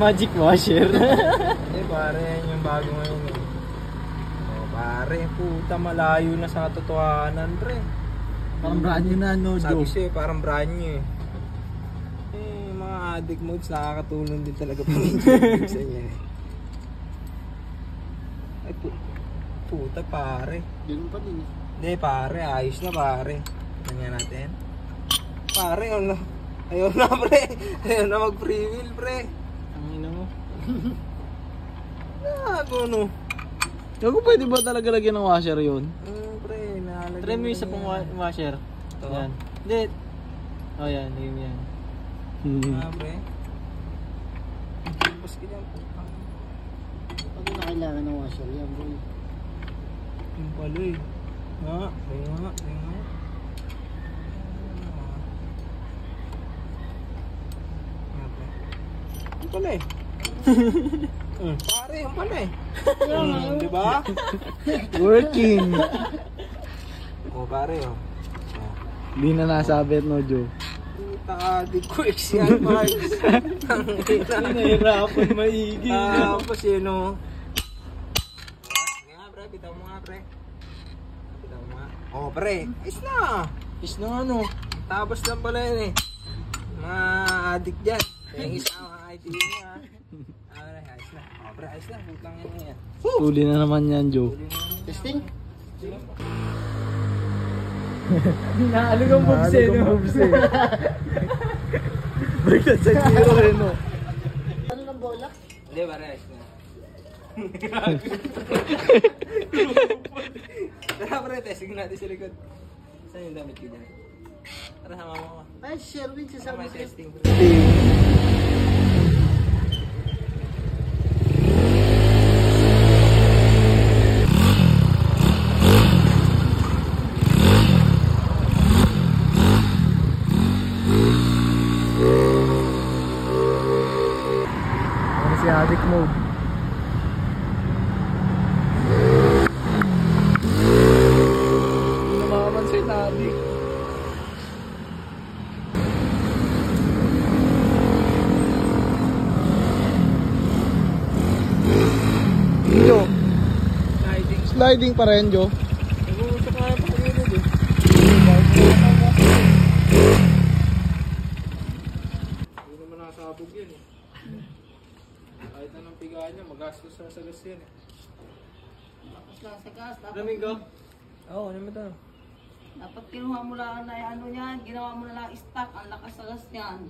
Magic washer. Eh pare, yan yung bago ngayon eh. Oh, pare, puta malayo na sa katotohanan pre. Parang brand new na no, Sabi Joe. siya parang brand new eh. Mga addict modes nakakatulong din talaga pag sa inyo eh. Ay puta pare. Ganun pa din. Hindi pare, ayos na pare. Tingnan natin. Pare, ano? Ayaw na pre. Ayaw na mag free wheel pre. Ang ina mo. Nago no. Gago, pwede ba talaga lagyan ng washer yun? Pre, nalagyan. Try mo yung isa pong washer. Ito? Yan. Hindi. Oh yan, yan. Pre. Tapos ganyan po. Pag na kailangan ng washer yan, boy. Yung pala eh. Nga. Yung pala eh. Pare, yung pala eh. Diba? Working. Oh, pare oh. Di na nasabit no, Joe. Di quick siya, Marks. Nahirapan maigi. Tapos yun o. Nga pre, bitaw mo nga pre. Bitaw mo nga. Oh pre, is na. Is na ano? Tapos lang pala yun eh. Mga addict dyan. Yung isa mga IT niya. Ayos na. Oh pre, ayos na. Putang yun yan. Huli na naman yan, Joe. Testing? Naalog ang moves eh, no? Balik sa zero eh, no? Ano ng bola? Hindi, pare, ayos na. Tara pre, testing natin sa likod. Saan yung damit ko dyan? Tara, sama mo ko. Ay, Sherwin, Sama sasabi yung ko. testing. Ano si addict mode? Hindi naman si addict. Jo, sliding pa rin, Jo. Nag-uusap nga yung pagkakilid eh. Hindi naman nakasabog yun eh. Kahit anong pigaan niya, magastos na sa gas yan eh. Tapos lang sa gas. Domingo? Oo, ano mo ito? Dapat kinuha mo lang na ano yan. Ginawa mo na lang stock. Ang lakas sa gas yan.